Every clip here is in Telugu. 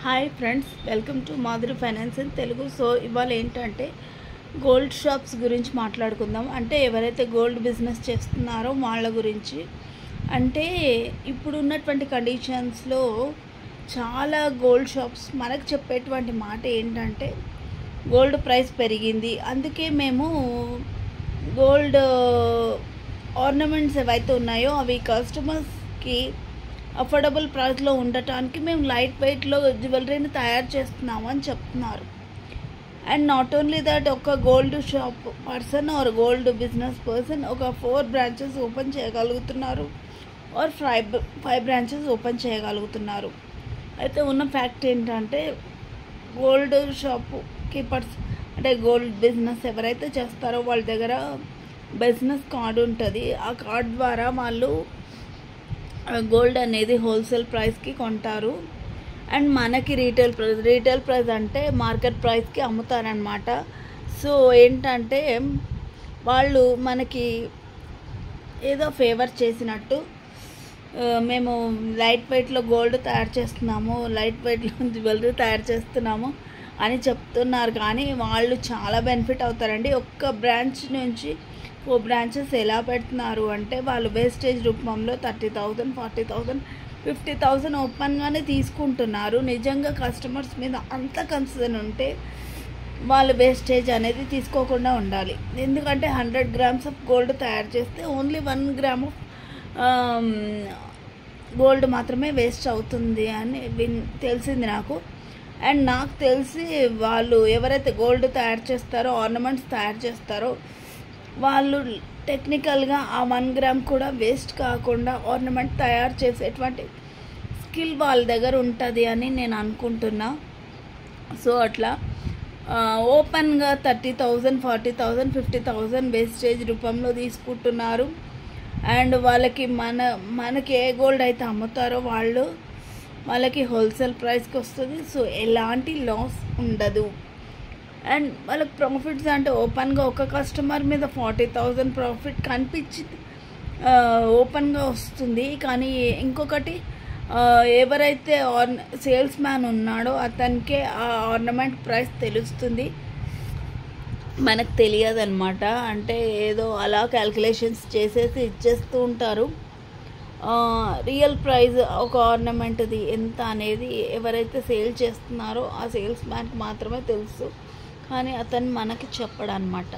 Hi friends, welcome to Madhuri finance in Telugu. So ఇవాళ ఏంటంటే గోల్డ్ షాప్స్ గురించి మాట్లాడుకుందాం. అంటే ఎవరైతే గోల్డ్ బిజినెస్ చేస్తున్నారో వాళ్ళ గురించి. అంటే ఇప్పుడు ఉన్నటువంటి కండిషన్స్లో చాలా గోల్డ్ షాప్స్ మనకు చెప్పేటువంటి మాట ఏంటంటే గోల్డ్ ప్రైస్ పెరిగింది, అందుకే మేము గోల్డ్ ఆర్నమెంట్స్ ఏవైతే ఉన్నాయో అవి కస్టమర్స్కి అఫోర్డబుల్ ప్రైస్లో ఉండటానికి మేము లైట్ వెయిట్లో జ్యువెలరీని తయారు చేస్తున్నాము అని చెప్తున్నారు. అండ్ నాట్ ఓన్లీ దట్, ఒక gold shop person are gold business person ఒక 4 బ్రాంచెస్ ఓపెన్ చేయగలుగుతున్నారు ఆర్ 5 బ్రాంచెస్ ఓపెన్ చేయగలుగుతున్నారు. అయితే ఉన్న ఫ్యాక్ట్ ఏంటంటే గోల్డ్ షాప్ కీపర్స్ అంటే గోల్డ్ బిజినెస్ ఎవరైతే చేస్తారో వాళ్ళ దగ్గర బిజినెస్ కార్డు ఉంటుంది. ఆ కార్డ్ ద్వారా వాళ్ళు గోల్డ్ అనేది హోల్సేల్ ప్రైస్కి కొంటారు. అండ్ మనకి రీటైల్ ప్రైస్ అంటే మార్కెట్ ప్రైస్కి అమ్ముతారనమాట. సో ఏంటంటే వాళ్ళు మనకి ఏదో ఫేవర్ చేసినట్టు మేము లైట్ వెయిట్లో గోల్డ్ తయారు చేస్తున్నాము, లైట్ వెయిట్లో జ్యువెలరీ తయారు చేస్తున్నాము అని చెప్తున్నారు. కానీ వాళ్ళు చాలా బెనిఫిట్ అవుతారండి. ఒక్క బ్రాంచ్ నుంచి 4 బ్రాంచెస్ ఎలా పెడుతున్నారు అంటే వాళ్ళు వేస్టేజ్ రూపంలో 30,000, 40,000, 50,000 ఓపెన్గానే తీసుకుంటున్నారు. నిజంగా కస్టమర్స్ మీద అంత కన్సర్న్ ఉంటే వాళ్ళు వేస్టేజ్ అనేది తీసుకోకుండా ఉండాలి. ఎందుకంటే 100 grams ఆఫ్ గోల్డ్ తయారు చేస్తే ఓన్లీ 1 gram ఆఫ్ గోల్డ్ మాత్రమే వేస్ట్ అవుతుంది అని తెలిసింది నాకు. అండ్ నాకు తెలిసి వాళ్ళు ఎవరైతే గోల్డ్ తయారు చేస్తారో, ఆర్నమెంట్స్ తయారు చేస్తారో వాళ్ళు టెక్నికల్గా ఆ 1 gram కూడా వేస్ట్ కాకుండా ఆర్నమెంట్ తయారు చేసేటువంటి స్కిల్ వాళ్ళ దగ్గర ఉంటుంది అని నేను అనుకుంటున్నా. సో అట్లా ఓపెన్గా 30,000, 40,000, 50,000 వేస్టేజ్ రూపంలో తీసుకుంటున్నారు. అండ్ వాళ్ళకి మనకి ఏ గోల్డ్ అయితే అమ్ముతారో వాళ్ళకి హోల్సేల్ ప్రైస్కి వస్తుంది. సో ఎలాంటి లాస్ ఉండదు. అండ్ వాళ్ళకి ప్రాఫిట్స్ అంటే ఓపెన్గా ఒక కస్టమర్ మీద 40,000 ప్రాఫిట్ కనిపించింది, ఓపెన్గా వస్తుంది. కానీ ఇంకొకటి ఎవరైతే సేల్స్ మ్యాన్ ఉన్నాడో అతనికే ఆ ఆర్నమెంట్ ప్రైస్ తెలుస్తుంది, మనకు తెలియదు అనమాట. అంటే ఏదో అలా క్యాల్కులేషన్స్ చేసేసి ఇచ్చేస్తూ ఉంటారు. రియల్ ప్రైస్ ఒక ఆర్నమెంట్ది ఎంత అనేది ఎవరైతే సేల్ చేస్తున్నారో ఆ సేల్స్ మ్యాన్కి మాత్రమే తెలుసు, కానీ అతను మనకి చెప్పడనమాట.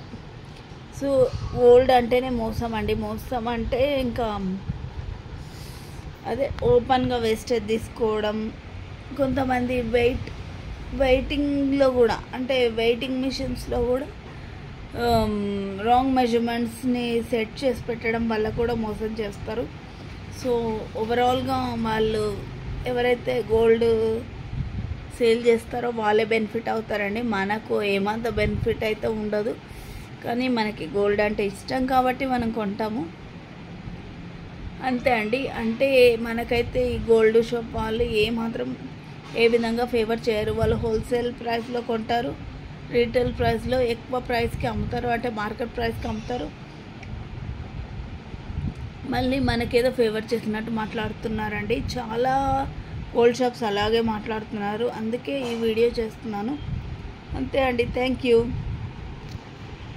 సో గోల్డ్ అంటేనే మోసం అండి. మోసం అంటే ఇంకా అదే ఓపెన్గా వేస్టేజ్ తీసుకోవడం. కొంతమంది వెయిటింగ్లో కూడా అంటే వెయిటింగ్ మిషన్స్లో కూడా రాంగ్ మెజర్మెంట్స్ని సెట్ చేసి పెట్టడం వల్ల కూడా మోసం చేస్తారు. సో ఓవరాల్గా వాళ్ళు ఎవరైతే గోల్డ్ సేల్ చేస్తారో వాళ్ళే బెనిఫిట్ అవుతారండి. మనకు ఏమంత బెనిఫిట్ అయితే ఉండదు, కానీ మనకి గోల్డ్ అంటే ఇష్టం కాబట్టి మనం కొంటాము, అంతే అండి. అంటే మనకైతే ఈ గోల్డ్ షాప్ వాళ్ళు ఏమాత్రం ఏ విధంగా ఫేవర్ చేయరు. వాళ్ళు హోల్సేల్ ప్రైస్లో కొంటారు, రీటైల్ ప్రైస్లో ఎక్కువ ప్రైస్కి అమ్ముతారు, అంటే మార్కెట్ ప్రైస్కి అమ్ముతారు. మళ్ళీ మనకేదో ఫేవర్ చేసినట్టు మాట్లాడుతున్నారండి. చాలా గోల్డ్ షాప్స్ అలాగే మాట్లాడుతున్నారు, అందుకే ఈ వీడియో చేస్తున్నాను, అంతే అండి. Thank you.